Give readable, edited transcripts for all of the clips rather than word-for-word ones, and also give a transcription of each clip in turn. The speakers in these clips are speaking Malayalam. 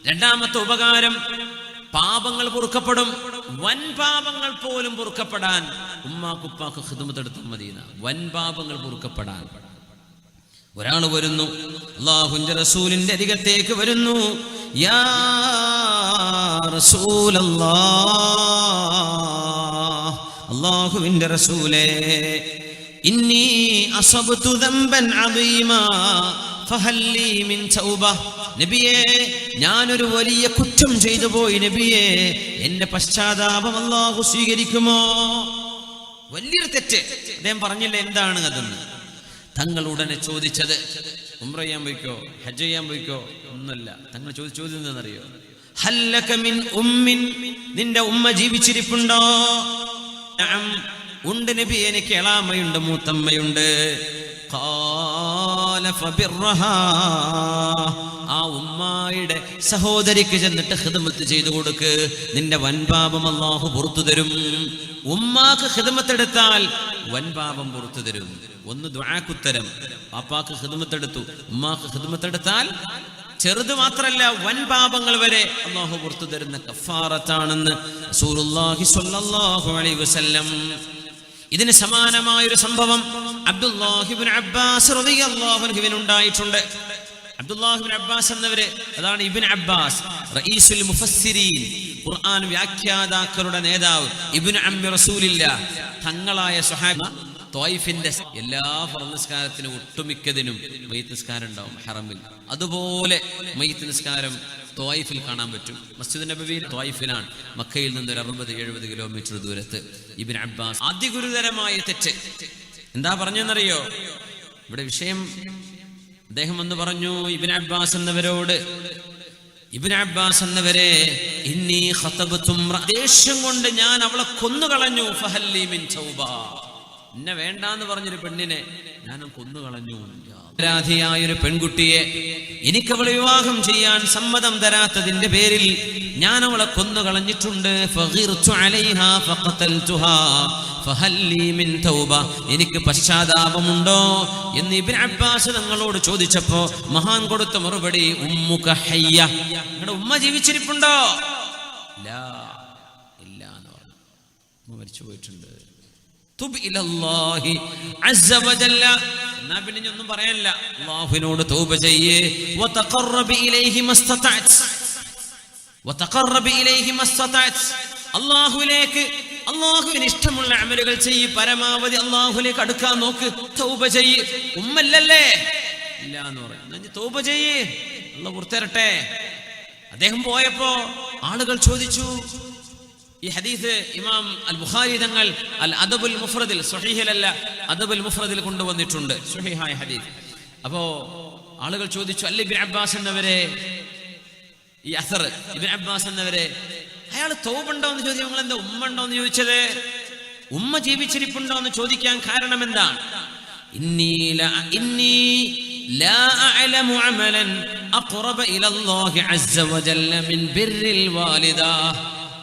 രണ്ടാമത്തെ ഉപകാരം, പാപങ്ങൾ പൊറുക്കപ്പെടും. വൻ പാപങ്ങൾ പോലും പൊറുക്കപ്പെടാൻ ഉമ്മാക്കുപ്പാക്ക് ഖിദ്മത്ത് എടുത്താൽ മദീന. വൻ പാപങ്ങൾ പൊറുക്കപ്പെടാൻ ഒരാൾ വരുന്നു, അല്ലാഹുവിന്റെ റസൂലിന്റെ അരികത്തേക്ക് വരുന്നു. യാ റസൂലല്ലാഹ്, അല്ലാഹുവിന്റെ റസൂലേ, ഇന്നി അസബ്തു ദംബൻ അദീമാ ഫഹൽ ലീ മിൻ തൗബ. നബിയേ, ഞാനൊരു വലിയ കുറ്റം ചെയ്തു പോയി നബിയേ, എന്റെ പശ്ചാത്താപം അല്ലാഹു സ്വീകരിക്കുമോ? വലിയൊരു തെറ്റ്. അദ്ദേഹം പറഞ്ഞില്ല എന്താണ് അതെന്ന്. തങ്ങൾ ഉടനെ ചോദിച്ചത്, ഉംറ ചെയ്യാൻ പോയിക്കോ, ഹജ്ജ് ചെയ്യാൻ പോയിക്കോ? ഒന്നല്ല. തങ്ങൾ ചോദ്യം എന്താണെന്നറിയോ? ഹല്ലക മിൻ ഉമ്മിൻ, നിന്റെ ഉമ്മ ജീവിച്ചിരിപ്പുണ്ടോ? നഅം, ഉണ്ട് നബി, എനിക്ക് എളാമയുണ്ട്, മൂത്തമ്മയുണ്ട്. ഖാല ഫബിർറഹാ, ആ ഉമ്മായുടെ സഹോദരിക്ക് ചെന്നിട്ട് ഖിദ്മത്ത് ചെയ്തു കൊടുക്ക്, നിന്റെ വൻപാപം അല്ലാഹു പുറത്തു തരും. ഉമ്മാക്ക് ഖിദ്മത്ത് എടുത്താൽ വൻപാപം പുറത്തു തരും. ഒന്ന് ദുആക്കുത്തരം, പാപ്പാക്ക് ഖിദ്മത്ത് എടുത്തു, ഉമ്മാക്ക് ഖിദ്മത്ത് എടുത്താൽ ചെറുത് മാത്രല്ല വൻ പാപങ്ങൾ വരെ അല്ലാഹു പുറത്തു തരുന്ന കഫാറത്താണെന്ന് റസൂലുള്ളാഹി സ്വല്ലല്ലാഹു അലൈഹി വസല്ലം. ഇതിന് സമാനമായൊരു സംഭവം അബ്ദുല്ലാഹി ഇബ്നു അബ്ബാസ് റളിയല്ലാഹു അൻഹുവിന് ഉണ്ടായിട്ടുണ്ട്. അബ്ദുല്ലാഹി ഇബ്നു അബ്ബാസ് എന്നവര്, അതാണ് ഇബ്നു അബ്ബാസ് റഈസുൽ മുഫസ്സിരീൻ, ഖുർആൻ വ്യാഖ്യാതാക്കളുടെ നേതാവ്, ഇബ്നു അമ്മി റസൂലില്ലാഹ്, തങ്ങളായ സ്വഹാബി. ത്വായിഫിന്റെ എല്ലാ ഫർദ് നിസ്കാരത്തിനും ഒട്ടുമിക്കതിനും മയ്യിത്ത് നിസ്കാരം ഉണ്ടാവും ഹറമിൽ. അതുപോലെ മയ്യിത്ത് നിസ്കാരം ത്വായിഫിൽ കാണാൻ പറ്റും. മസ്ജിദ് നബവി ത്വായിഫിലാണ്, മക്കയിൽ നിന്ന് ഒരു 60-70 കിലോമീറ്റർ ദൂരത്ത്. ഇബ്നു അബ്ബാസ് അതിഗുരുതരമായ തെറ്റ് എന്താ പറഞ്ഞെന്നറിയോ? ഇവിടെ വിഷയം, അദ്ദേഹം എന്ന് പറഞ്ഞു ഇബ്നു അബ്ബാസ് എന്നവരോട്, ഇബ്നു അബ്ബാസ് എന്നവരെ, ഇന്നി ഖതബതും, ദേഷ്യം കൊണ്ട് ഞാൻ അവളെ കൊന്നുകളഞ്ഞു. ഫഹൽ ലീ മിൻ തൗബ, എന്നെ വേണ്ടാന്ന് പറഞ്ഞൊരു പെണ്ണിനെ ഞാൻ കൊന്നുകളഞ്ഞു. അപരാധിയായൊരു പെൺകുട്ടിയെ എനിക്കവളെ വിവാഹം ചെയ്യാൻ സമ്മതം തരാത്തതിന്റെ പേരിൽ ഞാൻ അവളെ കൊന്നുകളഞ്ഞിട്ടുണ്ട്. ഫഗിർതു അലൈഹാ ഫഖതൽതുഹാ ഫഹൽ ലീ മിൻ തൗബ, എനിക്ക് പശ്ചാത്താപമുണ്ടോ എന്ന് ഇബ്നു അബ്ബാസ് തങ്ങളോട് ചോദിച്ചപ്പോ മഹാൻ കൊടുത്ത മറുപടി, ഉമ്മുക ഹയ്യ, നിങ്ങളുടെ ഉമ്മ ജീവിച്ചിരിപ്പുണ്ടോ? ലാ, ഇല്ല എന്ന് പറഞ്ഞു. ഉമ്മ മരിച്ചു പോയിട്ടുണ്ട്. തുബ് ഇലല്ലാഹി അസ്സ വജല്ല, എന്നാ പിന്നെ ഒന്നും പറയാനില്ല, അല്ലാഹുവിനോട് തൗബ ചെയ്യേ. വതഖറബ് ഇലൈഹി മസ്തതഅത്, വതഖറബ് ഇലൈഹി മസ്തതഅത്, അല്ലാഹുവിലേക്ക്, അല്ലാഹുവിന് ഇഷ്ടമുള്ള അമലുകൾ ചെയ്യ്, പരമാവധി അല്ലാഹുവിലേക്ക് അടുക്കാൻ നോക്ക്, തൗബ ചെയ്യ്. ഉമ്മല്ലല്ലേ? ഇല്ല എന്ന് പറയും. എന്നാ തൗബ ചെയ്യ്, അല്ലാഹു പുറത്തരട്ടെ. അദ്ദേഹം പോയപ്പോ ആളുകൾ ചോദിച്ചു. ഈ ഹദീസ് ഇമാം അൽ ബുഖാരി തങ്ങൾ അൽ അദബുൽ മുഫ്രദിൽ, സ്വഹീഹിലല്ല അദബുൽ മുഫ്രദിൽ കൊണ്ടുവന്നിട്ടുണ്ട്, സ്വഹീഹായ ഹദീസ്. അപ്പോ ആളുകൾ ചോദിച്ചു, അല്ല ഇബ്നു അബ്ബാസ് എന്നവരെ, ഈ അസർ ഇബ്നു അബ്ബാസ് എന്നവരെ, അയാൾ തൗബ ഉണ്ടോ എന്ന് ചോദിച്ചു, നിങ്ങൾ എന്താ ഉമ്മ ഉണ്ടോ എന്ന് ചോദിച്ചത്? ഉമ്മ ജീവിച്ചിരിപ്പുണ്ടോ എന്ന് ചോദിക്കാൻ കാരണം എന്താണ്? ഇന്നി ലാ അഅലമു അമലൻ അഖറബ ഇലല്ലാഹി അസ്സ വജല്ല മിൻ ബിർറിൽ വാലിദ,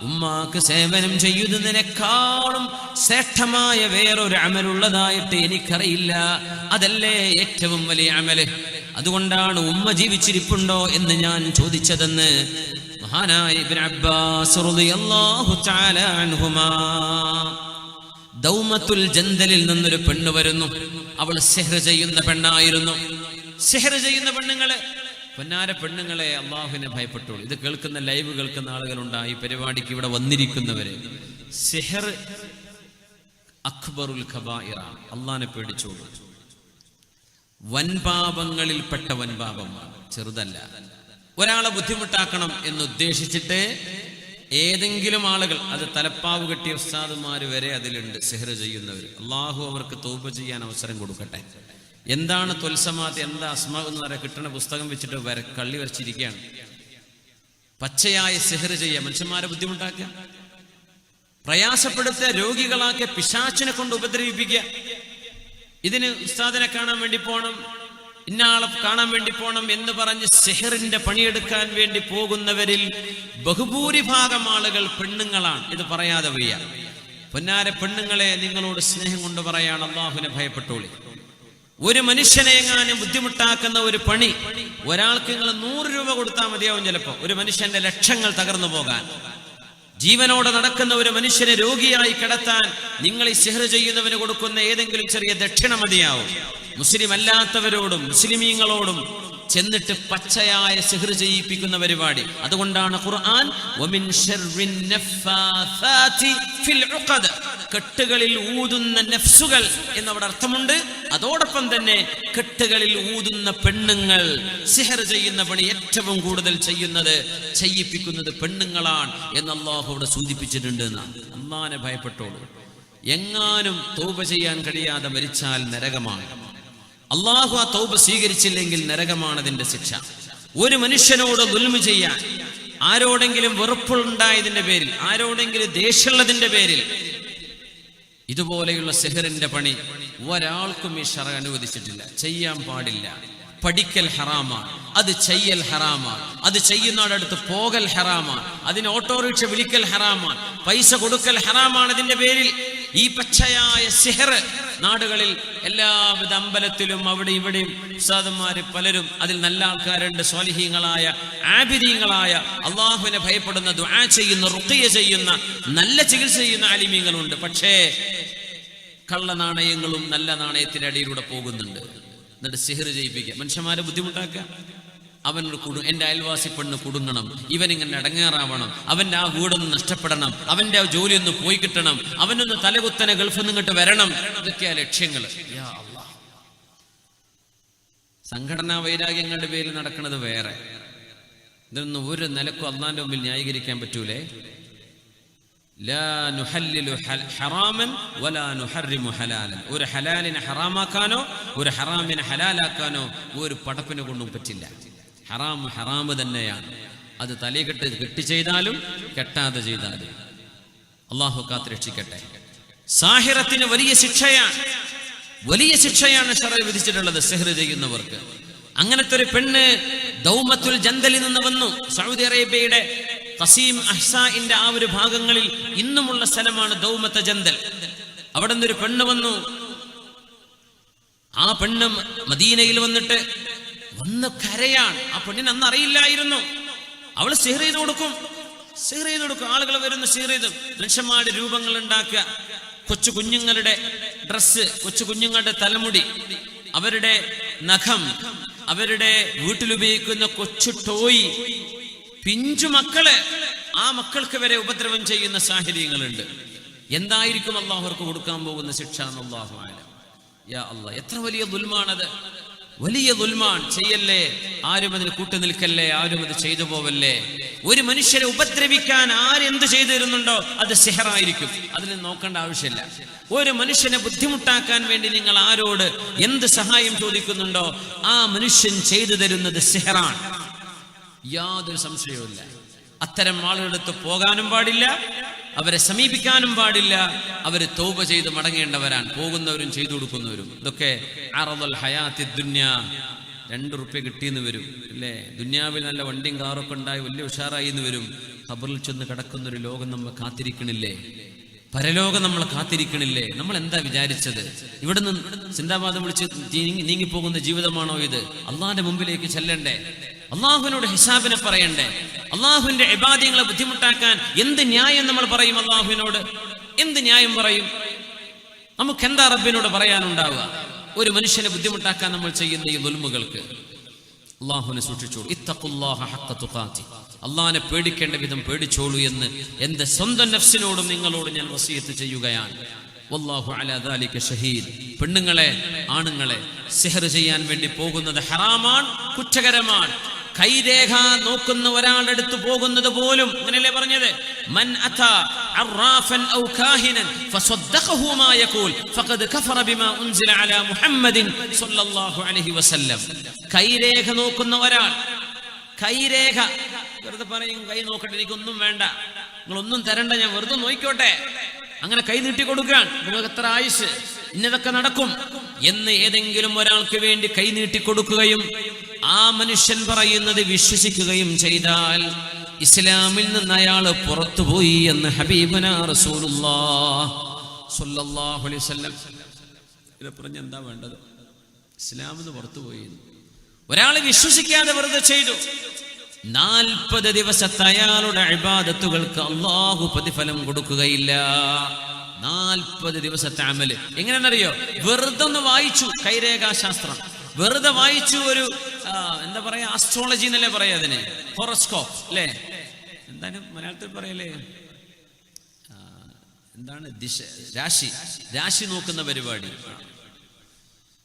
ഉമ്മാക്ക് സേവനം ചെയ്യുന്നതിനേക്കാളും ശ്രേഷ്ഠമായ വേറൊരു അമലുള്ളതായിട്ട് എനിക്കറിയില്ല. അതല്ലേ ഏറ്റവും വലിയ അമല്. അതുകൊണ്ടാണ് ഉമ്മ ജീവിച്ചിരിപ്പുണ്ടോ എന്ന് ഞാൻ ചോദിച്ചതെന്ന് മഹാനായ ഇബ്നു അബ്ബാസ് റളിയല്ലാഹു തആല അൻഹുമാ. ദൗമത്തുൽ ജന്ദലിൽ നിന്നൊരു പെണ്ണ് വരുന്നു. അവൾ സിഹ്ർ ചെയ്യുന്ന പെണ്ണായിരുന്നു. സിഹ്ർ ചെയ്യുന്ന പെണ്ണുങ്ങള്, പൊന്നാര പെണ്ണുങ്ങളെ, അള്ളാഹുവിനെ ഭയപ്പെട്ടോളൂ. ഇത് കേൾക്കുന്ന, ലൈവ് കേൾക്കുന്ന ആളുകളുണ്ടായി, ഈ പരിപാടിക്ക് ഇവിടെ വന്നിരിക്കുന്നവരെ, സിഹർ അക്ബറുൽ ഖബായിറാണ്. അള്ളാഹിനെ പേടിച്ചോളൂ. വൻപാപങ്ങളിൽപ്പെട്ട വൻപാപമാണ്, ചെറുതല്ല. ഒരാളെ ബുദ്ധിമുട്ടാക്കണം എന്നുദ്ദേശിച്ചിട്ട് ഏതെങ്കിലും ആളുകൾ, അത് തലപ്പാവ് കെട്ടിയ ഉസ്താദുമാര് വരെ അതിലുണ്ട്, സിഹർ ചെയ്യുന്നവർ. അള്ളാഹു അവർക്ക് തൗബ ചെയ്യാൻ അവസരം കൊടുക്കട്ടെ. എന്താണ് തൊൽസമാത്ത്, എന്താ അസ്മാ എന്ന് പറയാൻ കിട്ടുന്ന പുസ്തകം വെച്ചിട്ട് കള്ളി വരച്ചിരിക്കുകയാണ്. പച്ചയായ സിഹർ ചെയ്യുക, മനുഷ്യന്മാരെ ബുദ്ധിമുട്ടാക്കുക, പ്രയാസപ്പെടുത്തുക, രോഗികളാക്കിയ, പിശാചിനെ കൊണ്ട് ഉപദ്രവിപ്പിക്കുക. ഇതിന് ഉസ്താദിനെ കാണാൻ വേണ്ടി പോകണം, ഇന്നാളെ കാണാൻ വേണ്ടി പോകണം എന്ന് പറഞ്ഞ് സിഹറിന്റെ പണിയെടുക്കാൻ വേണ്ടി പോകുന്നവരിൽ ബഹുഭൂരിഭാഗം ആളുകൾ പെണ്ണുങ്ങളാണ്. ഇത് പറയാതെ വയ്യ. പൊന്നാര പെണ്ണുങ്ങളെ, നിങ്ങളോട് സ്നേഹം കൊണ്ട് പറയാണ്, അള്ളാഹുവിനെ ഭയപ്പെട്ടോളി. ഒരു മനുഷ്യനെ എങ്ങാനും ബുദ്ധിമുട്ടാക്കുന്ന ഒരു പണി, ഒരാൾക്ക് നിങ്ങൾ 100 രൂപ കൊടുത്താൽ മതിയാവും. ചിലപ്പോൾ ഒരു മനുഷ്യന്റെ ലക്ഷങ്ങൾ തകർന്നു പോകാൻ. ജീവനോടെ നടക്കുന്ന ഒരു മനുഷ്യനെ രോഗിയായി കിടത്താൻ നിങ്ങൾ ഈ സിഹ്ർ ചെയ്യുന്നവന് കൊടുക്കുന്ന ഏതെങ്കിലും ചെറിയ ദക്ഷിണ മതിയാവും. മുസ്ലിം അല്ലാത്തവരോടും മുസ്ലിമീങ്ങളോടും ചെന്നിട്ട് പച്ചയായ സിഹ്ർ ചെയ്യിപ്പിക്കുന്ന പരിപാടി. അതുകൊണ്ടാണ് ഖുർആൻ വമിൻ ശർറിൻ നഫ്ഫാഥാതി ഫിൽ ഉഖദ, കെട്ടുകളിൽ ഊതുന്ന നഫ്സുകൾ എന്നവിടെ അർത്ഥമുണ്ട്. അതോടൊപ്പം തന്നെ കെട്ടുകളിൽ ഊതുന്ന പെണ്ണുങ്ങൾ, സിഹ്ർ ചെയ്യുന്ന പണി ഏറ്റവും കൂടുതൽ ചെയ്യിപ്പിക്കുന്നത് പെണ്ണുങ്ങളാണ് എന്ന് അല്ലാഹു അവിടെ സൂചിപ്പിച്ചിട്ടുണ്ട്. അല്ലാഹുവിനെ ഭയപ്പെട്ടോളൂ. എങ്ങാനും തൗബ ചെയ്യാൻ കഴിയാതെ മരിച്ചാൽ നരകമാണ്. അള്ളാഹു ആ തൗബ സ്വീകരിച്ചില്ലെങ്കിൽ നരകമാണ് അതിന്റെ ശിക്ഷ. ഒരു മനുഷ്യനോട് ദുൽമ ചെയ്യാൻ, ആരോടെങ്കിലും വെറുപ്പുണ്ടായതിന്റെ പേരിൽ, ആരോടെങ്കിലും ദേഷ്യമുള്ളതിന്റെ പേരിൽ ഇതുപോലെയുള്ള സിഹറിന്റെ പണി ഒരാൾക്കും ഈ ശറഅ് അനുവദിച്ചിട്ടില്ല, ചെയ്യാൻ പാടില്ല. പഠിക്കൽ ഹറാമാണ്, അത് ചെയ്യൽ ഹറാമാണ്, അത് ചെയ്യുന്നവരടുത്ത് പോകൽ ഹറാമാണ്, അതിന് ഓട്ടോറിക്ഷ വിളിക്കൽ ഹറാമാണ്, പൈസ കൊടുക്കൽ ഹറാമാണ്. അതിന്റെ പേരിൽ ഈ പച്ചയായ സിഹർ നാടുകളിൽ എല്ലാവിധ അമ്പലത്തിലും അവിടെ ഇവിടെയും ഉസ്താദന്മാര് പലരും, അതിൽ നല്ല ആൾക്കാരുണ്ട്, സ്വാലിഹീങ്ങളായ ആബിദീങ്ങളായ അള്ളാഹുവിനെ ഭയപ്പെടുന്ന, ദുആ ചെയ്യുന്ന, റുഖിയ ചെയ്യുന്ന, നല്ല ചികിത്സ ചെയ്യുന്ന ആലിമീങ്ങളുണ്ട്. പക്ഷേ കള്ള നാണയങ്ങളും നല്ല നാണയത്തിന്റെ അടിയിലൂടെ പോകുന്നുണ്ട്. എന്നിട്ട് സിഹർ ചെയ്യിപ്പിക്കുക, മനുഷ്യന്മാരെ ബുദ്ധിമുട്ടാക്കുക. അവൻ എൻ്റെ അയൽവാസി പെണ്ണ് കുടുങ്ങണം, ഇവനിങ്ങനെ അടങ്ങാറാവണം, അവൻ്റെ ആ വീടൊന്ന് നഷ്ടപ്പെടണം, അവൻ്റെ ആ ജോലി ഒന്ന് പോയി കിട്ടണം, അവനൊന്ന് തലകുത്തനെ ഗൾഫിൽ നിന്നിട്ട് വരണം. ഇതൊക്കെയാ ലക്ഷ്യങ്ങൾ. സംഘടനാ വൈരാഗ്യങ്ങളുടെ പേരിൽ നടക്കുന്നത് വേറെ. ഇതൊന്നും ഒരു നിലക്കും അള്ളാന്റെ മുമ്പിൽ ന്യായീകരിക്കാൻ പറ്റൂലേ. ലാ നുഹല്ലിലു ഹറാമൻ വലാ നുഹർരിമു ഹലാലൻ. ഒരു ഹലാലിനെ ഹറാമാക്കാനോ ഒരു ഹറാമിനെ ഹലാലാക്കാനോ ഒരു പടപ്പിനെ കൊണ്ടും പറ്റില്ല. ഹറാം ഹറാമ് തന്നെയാണ്. അത് കെട്ടി ചെയ്താലും കെട്ടാതെ ചെയ്താലും. അള്ളാഹു കാത്ത് രക്ഷിക്കട്ടെ. സാഹിറത്തിന് വലിയ ശിക്ഷയാണ് ശറഅ് വിധിച്ചിട്ടുള്ളത് സിഹ്ർ ചെയ്യുന്നവർക്ക്. അങ്ങനത്തെ ഒരു പെണ്ണ് ദൗമത്തുൽ ജന്ദലിൽ നിന്ന് വന്നു. സൗദി അറേബ്യയുടെ ഖസീം അഹ്സാഇന്റെ ആ ഒരു ഭാഗങ്ങളിൽ ഇന്നുമുള്ള സ്ഥലമാണ് ദൗമത്ത് ജന്ദൽ. അവിടെ നിന്നൊരു പെണ്ണ് വന്നു. ആ പെണ്ണ് മദീനയിൽ വന്ന് കരയാണ്. ആ പെണ്ണിന് അന്ന് അറിയില്ലായിരുന്നു. അവൾ സിഹ്ർ ചെയ്ത് കൊടുക്കും. ആളുകൾ വരുന്ന സിഹ്ർ ചെയ്ത് മനുഷ്യന്മാരുടെ രൂപങ്ങൾ ഉണ്ടാക്കുക, കൊച്ചു കുഞ്ഞുങ്ങളുടെ ഡ്രസ്സ്, കൊച്ചു കുഞ്ഞുങ്ങളുടെ തലമുടി, അവരുടെ നഖം, അവരുടെ വീട്ടിലുപയോഗിക്കുന്ന കൊച്ചു ടോയ്, പിഞ്ചു മക്കള്, ആ മക്കൾക്ക് വരെ ഉപദ്രവം ചെയ്യുന്ന സാഹചര്യങ്ങളുണ്ട്. എന്തായിരിക്കും അള്ളാഹു അവർക്ക് കൊടുക്കാൻ പോകുന്ന ശിക്ഷ? അല്ലാഹു അഅലം. യാ അല്ലാഹ്, എത്ര വലിയ ദുൽമാണത്! വലിയ ദുൽമാൻ ചെയ്യല്ലേ, ആരും അതിന് കൂട്ടു നിൽക്കല്ലേ, ആരും അത് ചെയ്തു പോവല്ലേ. ഒരു മനുഷ്യരെ ഉപദ്രവിക്കാൻ ആരെന്ത് ചെയ്തു തരുന്നുണ്ടോ അത് സിഹറായിരിക്കും. അതിന് നോക്കേണ്ട ആവശ്യമില്ല. ഒരു മനുഷ്യനെ ബുദ്ധിമുട്ടാക്കാൻ വേണ്ടി നിങ്ങൾ ആരോട് എന്ത് സഹായം ചോദിക്കുന്നുണ്ടോ ആ മനുഷ്യൻ ചെയ്തു തരുന്നത് സിഹറാണ്. യാതൊരു സംശയവുമില്ല. അത്തരം ആളുകളടുത്ത് പോകാനും പാടില്ല, അവരെ സമീപിക്കാനും പാടില്ല. അവര് തൗബ ചെയ്ത് മടങ്ങേണ്ടവരാണ്, പോകുന്നവരും ചെയ്തു കൊടുക്കുന്നവരും. ഇതൊക്കെ അറദുൽ ഹയാത്തി ദുനിയ. 2 റുപ്യ കിട്ടിയെന്ന് വരും അല്ലേ, ദുനിയാവിൽ നല്ല വണ്ടിയും കാറൊക്കെ ഉണ്ടായി വലിയ ഉഷാറായി എന്ന് വരും. ഖബറിൽ ചെന്ന് കിടക്കുന്നൊരു ലോകം നമ്മൾ കാത്തിരിക്കണില്ലേ? പരലോകം നമ്മൾ കാത്തിരിക്കണില്ലേ? നമ്മൾ എന്താ വിചാരിച്ചത്? ഇവിടുന്ന് സിന്ദാബാദം വിളിച്ച് നീങ്ങിപ്പോകുന്ന ജീവിതമാണോ ഇത്? അള്ളാഹിന്റെ മുമ്പിലേക്ക് ചെല്ലണ്ടേ, അള്ളാഹുവിനോട് ഹിസാബിനെ പറയണ്ടേ? അള്ളാഹുവിന്റെ ഇബാദികളെ ബുദ്ധിമുട്ടാക്കാൻ എന്ത് ന്യായം നമ്മൾ പറയും? അള്ളാഹുവിനോട് എന്ത് ന്യായം പറയും? നമുക്ക് എന്താ റബ്ബിനോട് പറയാനുണ്ടാവുക? ഒരു മനുഷ്യനെ ബുദ്ധിമുട്ടാക്കാൻ നമ്മൾ ചെയ്യുന്ന ഈ ദുൽമുകൾക്ക് അള്ളാഹുവിനെ സൂക്ഷിച്ചോളൂ. ഇത്തഖുല്ലാഹ ഹഖ്ക തുഖാതി, അള്ളാഹിനെ പേടിക്കേണ്ട വിധം പേടിച്ചോളൂ എന്ന് എന്റെ സ്വന്തം നഫ്സിനോടും നിങ്ങളോടും ഞാൻ വസിയത്ത് ചെയ്യുകയാണ്. വല്ലാഹു അലാ ദാലിക ഷഹീദ്. പെണ്ണുങ്ങളെ, ആണുങ്ങളെ, സിഹർ ചെയ്യാൻ വേണ്ടി പോകുന്നത് ഹറാമാണ്, കുറ്റകരമാണ്. കൈരേഖ നോക്കുന്ന ഒരാളുടെ അടുത്ത് പോകുന്നത് പോലും അങ്ങനെയല്ലേ പറഞ്ഞത്? മൻ അതാ അറാഫൻ ഔ കാഹിനൻ ഫസദ്ദഖഹു മാ യഖൂൽ ഫഖദ് കഫറ ബിമാ ഉൻസില അലാ മുഹമ്മദിൻ സ്വല്ലല്ലാഹു അലൈഹി വസല്ലം. കൈരേഖ നോക്കുന്ന ഒരാൾ, കൈരേഖ വെറുതെ പറയും, കൈ നോക്കട്ടെ, എനിക്കൊന്നും വേണ്ട, നിങ്ങളൊന്നും തരണ്ട, ഞാൻ വെറുതെ നോക്കിക്കോട്ടെ, അങ്ങനെ കൈ നീട്ടി കൊടുക്കാൻ, നിങ്ങൾക്ക് എത്ര ആയുസ്, ഇന്നതൊക്കെ നടക്കും എന്ന് ഏതെങ്കിലും ഒരാൾക്ക് വേണ്ടി കൈ നീട്ടി കൊടുക്കുകയും ആ മനുഷ്യൻ പറയുന്നത് വിശ്വസിക്കുകയും ചെയ്താൽ ഇസ്ലാമിൽ നിന്ന് അയാൾ പുറത്തുപോയി എന്ന് ഹബീബുനാ റസൂലുള്ളാഹി സ്വല്ലല്ലാഹു അലൈഹി വസല്ലം. ഇത് പറഞ്ഞ എന്താ വേണ്ടത്? ഇസ്ലാമിന്ന് പുറത്തുപോയി. ഒരാൾ വിശ്വസിക്കാതെ വെറുതെ ചെയ്തു. 40 ദിവസത്തെ അയാളുടെ ഇബാദത്തുകൾക്ക് അല്ലാഹു പ്രതിഫലം കൊടുക്കുകയില്ല. 40 ദിവസത്തെ അമല് എങ്ങനെയാണെന്നറിയോ? വെറുതെ ഒന്ന് വായിച്ചു, കൈരേഖാശാസ്ത്രം വെറുതെ വായിച്ചു, ഒരു എന്താ പറയാ, ആസ്ട്രോളജി എന്നല്ലേ പറയാ അതിന്, ഹൊറോസ്കോപ്പ് അല്ലേ, എന്താണ് മലയാളത്തിൽ പറയല്ലേ, എന്താണ് രാശി നോക്കുന്ന പരിപാടി.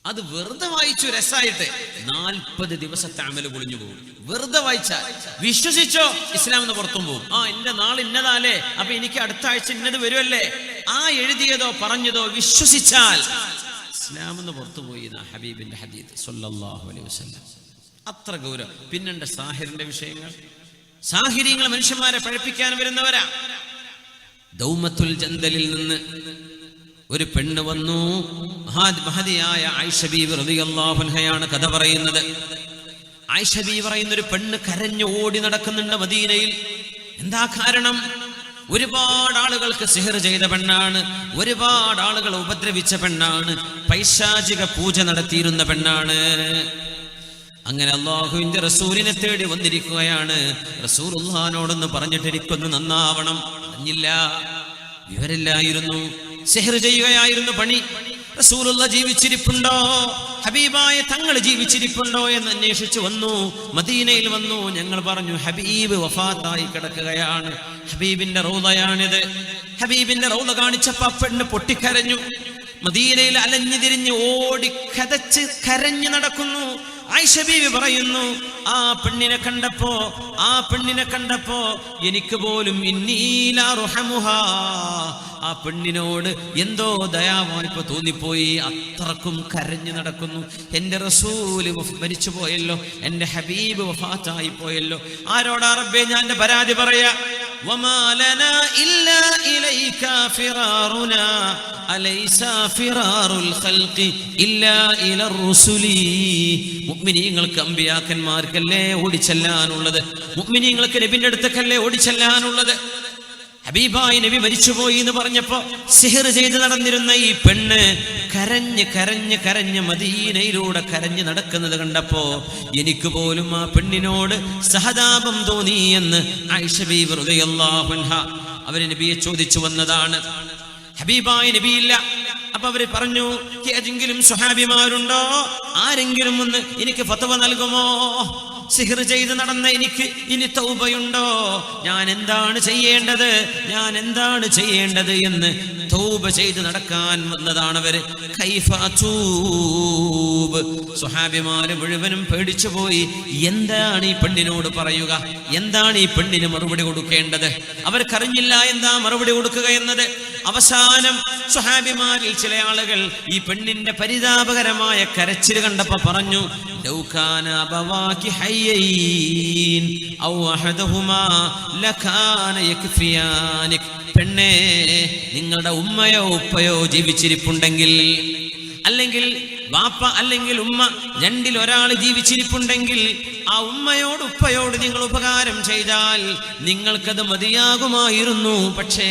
അത് വെറുതെ വായിച്ചു രസായിട്ട് 40 ദിവസത്തെ അമല് പൊളിഞ്ഞു പോകും. വെറുതെ വായിച്ചാൽ വിശ്വസിച്ചോ ഇസ്ലാം എന്ന് പുറത്തും പോകും. എന്റെ നാളെ ഇന്നതാലേ, അപ്പൊ എനിക്ക് അടുത്ത ആഴ്ച ഇന്നത് വരുമല്ലേ, എഴുതിയതോ പറഞ്ഞതോ വിശ്വസിച്ചാൽ ഇസ്ലാം എന്ന് പുറത്തുപോയി. ഹബീബിന്റെ ഹദീത്ത് സ്വല്ലല്ലാഹു അലൈഹി വസല്ലം. അത്ര ഗൗരവം. പിന്നെണ്ട് സാഹിറിന്റെ വിഷയങ്ങൾ. സാഹിര്യങ്ങൾ മനുഷ്യന്മാരെ പഴപ്പിക്കാൻ വരുന്നവരാ. ദൗമത്തുൽ ജന്ദലിൽ നിന്ന് ഒരു പെണ്ണ് വന്നു. മഹദിയായ ആയിഷ ബീവി റളിയല്ലാഹു അൻഹയാണ് കഥ പറയുന്നത്. ആയിഷ ബീവി പറയുന്ന ഒരു പെണ്ണ് കരഞ്ഞു ഓടി നടക്കുന്നുണ്ട് മദീനയിൽ. എന്താ കാരണം? ഒരുപാട് ആളുകൾക്ക് സിഹർ ചെയ്ത പെണ്ണാണ്, ഒരുപാട് ആളുകൾ ഉപദ്രവിച്ച പെണ്ണാണ്, പൈശാചിക പൂജ നടത്തിയിരുന്ന പെണ്ണാണ്. അങ്ങനെ അല്ലാഹുവിന്റെ റസൂലിനെ തേടി വന്നിരിക്കുകയാണ്. റസൂലുള്ളാഹിനോടൊന്ന് പറഞ്ഞിട്ട് എനിക്കൊന്ന് നന്നാവണം. പറഞ്ഞില്ല, വിവരില്ലായിരുന്നു. സിഹർ ചെയ്യുകയായിരുന്നു പണി. റസൂലുള്ള ജീവിച്ചിരിപ്പുണ്ടോ, ഹബീബായ തങ്ങൾ ജീവിച്ചിരിപ്പുണ്ടോ എന്ന് അന്വേഷിച്ചു വന്നു. മദീനയിൽ വന്നു. ഞങ്ങൾ പറഞ്ഞു ഹബീബ് വഫാത്തായി കിടക്കുകയാണ്, ഹബീബിന്റെ റൗളയാണിത്. ഹബീബിന്റെ റൗള കാണിച്ചപ്പോ പെണ്ണ് പൊട്ടിക്കരഞ്ഞു. മദീനയിൽ അലഞ്ഞു തിരിഞ്ഞ് ഓടി കതച്ച് കരഞ്ഞു നടക്കുന്നു. ആയിഷ ബീവി പറയുന്നു, ആ പെണ്ണിനെ കണ്ടപ്പോ എനിക്ക് പോലും ആ പെണ്ണിനോട് എന്തോ ദയാവായ്പ തോന്നിപ്പോയി. അത്രക്കും കരഞ്ഞു നടക്കുന്നു. എന്റെ റസൂല് മരിച്ചു പോയല്ലോ, എന്റെ ഹബീബ് വഫാത്തായി പോയല്ലോ. ആരോടാ റബ്ബേ ഞാൻ എന്റെ പരാതി പറയാ? വമാ ലനാ ഇല്ലാ ഇലൈക ഫിറാറുനാ അലൈസ ഫിറാറുൽ ഖൽഖി ഇല്ലാ ഇലർ റുസുലി. മുഅ്മിനീങ്ങൾക്ക് അമ്പിയാക്കന്മാർക്കല്ലേ ഓടിച്ചെല്ലാനുള്ളത്, മുഅ്മിനീങ്ങൾക്ക് നബിന്റെ അടുത്തേക്കല്ലേ ഓടിച്ചെല്ലാനുള്ളത്. ഹബീബായി നബി മരിച്ചുപോയി എന്ന് പറഞ്ഞപ്പോ സിഹർ ചെയ്ത് നടന്നിരുന്ന ഈ പെണ്ണ് കരഞ്ഞ് മദീനയിലൂടെ കരഞ്ഞ് നടക്കുന്നത് കണ്ടപ്പോ എനിക്ക് പോലും ആ പെണ്ണിനോട് സഹതാപം തോന്നി എന്ന് ആയിഷ ബീവി റളിയല്ലാഹു അൻഹ അവര് നബിയെ ചോദിച്ചു വന്നതാണ്. ഹബീബായി നബിയില്ല. അപ്പൊ അവര് പറഞ്ഞു, ഏതെങ്കിലും സ്വഹാബിമാരുണ്ടോ, ആരെങ്കിലും ഒന്ന് എനിക്ക് ഫത്വ നൽകുമോ? സിഹർ ചെയ്ത് നടന്ന എനിക്ക് ഇനി തൗബയുണ്ടോ? ഞാൻ എന്താണ് ചെയ്യേണ്ടത് എന്ന് തൗബ ചെയ്ത് നടക്കാൻ വന്നതാണ് അവര്. കൈഫ അതൂബ്. സ്വഹാബിമാര് മുഴുവനും പേടിച്ചു പോയി. എന്താണ് ഈ പെണ്ണിനോട് പറയുക, എന്താണ് ഈ പെണ്ണിന് മറുപടി കൊടുക്കേണ്ടത്? അവർക്കറിഞ്ഞില്ല എന്താ മറുപടി കൊടുക്കുക എന്നത്. അവസാനം സ്വഹാബിമാരിൽ ചില ആളുകൾ ഈ പെണ്ണിന്റെ പരിതാപകരമായ കരച്ചിൽ കണ്ടപ്പോ പറഞ്ഞു, ലൗകാന അബവാകി ഹയ്യൈൻ ഔ അഹദഹുമാ ലകാന യക്ഫിയാനിക്. പെണ്ണേ, നിങ്ങളുടെ ഉമ്മയോ ഉപ്പയോ ജീവിച്ചിരിപ്പുണ്ടെങ്കിൽ, അല്ലെങ്കിൽ വാപ്പ അല്ലെങ്കിൽ ഉമ്മ, രണ്ടിൽ ഒരാൾ ജീവിച്ചിരിപ്പുണ്ടെങ്കിൽ ആ ഉമ്മയോട് ഉപ്പയോട് നിങ്ങൾ ഉപകാരം ചെയ്താൽ നിങ്ങൾക്കത് മതിയാകുമായിരുന്നു. പക്ഷേ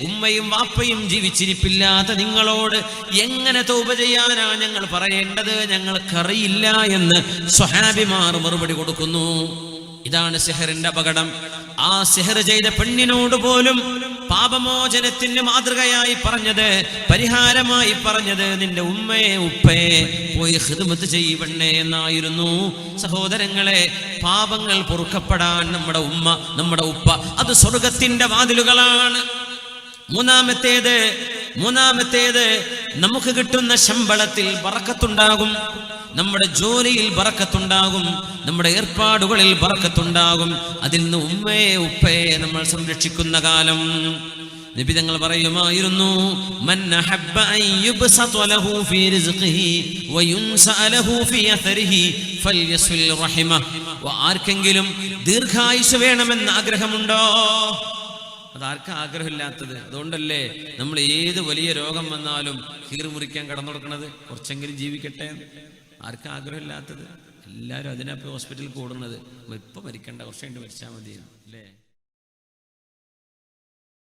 ഉമ്മയും വാപ്പയും ജീവിച്ചിരിപ്പില്ലാത്ത നിങ്ങളോട് എങ്ങനെ തൗബ ചെയ്യാനാ ഞങ്ങൾ പറയേണ്ടത്? ഞങ്ങൾക്കറിയില്ല എന്ന് സ്വഹാബിമാർ മറുപടി കൊടുക്കുന്നു. ഇതാണ് സിഹറിന്റെ അപകടം. ആ സിഹർ ചെയ്ത പെണ്ണിനോട് പോലും പാപമോചനത്തിന് മാതൃകയായി പറഞ്ഞത്, പരിഹാരമായി പറഞ്ഞത്, നിന്റെ ഉമ്മയെ ഉപ്പയെ പോയി ഖിദ്മത്ത് ചെയ്യണേ എന്നായിരുന്നു. സഹോദരങ്ങളെ, പാപങ്ങൾ പൊറുക്കപ്പെടാൻ നമ്മുടെ ഉമ്മ നമ്മുടെ ഉപ്പ അത് സ്വർഗത്തിന്റെ വാതിലുകളാണ്. മൂന്നാമത്തേത് നമുക്ക് കിട്ടുന്ന ശമ്പളത്തിൽ ബറക്കത്തുണ്ടാകും, നമ്മുടെ ജോലിയിൽ ബറക്കത്തുണ്ടാകും, നമ്മുടെ ഏർപ്പാടുകളിൽ ബറക്കത്തുണ്ടാകും. അതിൽ നിന്ന് ഉമ്മയെ ഉപ്പയെ നമ്മൾ സംരക്ഷിക്കുന്ന കാലം നബി തങ്ങൾ പറയുമായിരുന്നു, മൻ അഹബ്ബ അൻ യുബ്സത ലഹു ഫീ റിസ്ഖിഹി വയുൻസഅ ലഹു ഫീ അഥരിഹി ഫൽയസ്വിൽ റഹിമ. ആർക്കെങ്കിലും ദീർഘായുസ് വേണമെന്ന് ആഗ്രഹമുണ്ടോ? അതാർക്കാ ആഗ്രഹമില്ലാത്തത്? അതുകൊണ്ടല്ലേ നമ്മൾ ഏത് വലിയ രോഗം വന്നാലും കീറി മുറിക്കാൻ കടന്നു കൊടുക്കണത്, കുറച്ചെങ്കിലും ജീവിക്കട്ടെ. ആർക്കാ ആഗ്രഹമില്ലാത്തത്? എല്ലാവരും അതിനപ്പോൾ ഹോസ്പിറ്റലിൽ കൂടുന്നത്. ഇപ്പൊ മരിക്കണ്ട, കുറച്ച് കഴിഞ്ഞിട്ട് മരിച്ചാൽ മതി അല്ലേ?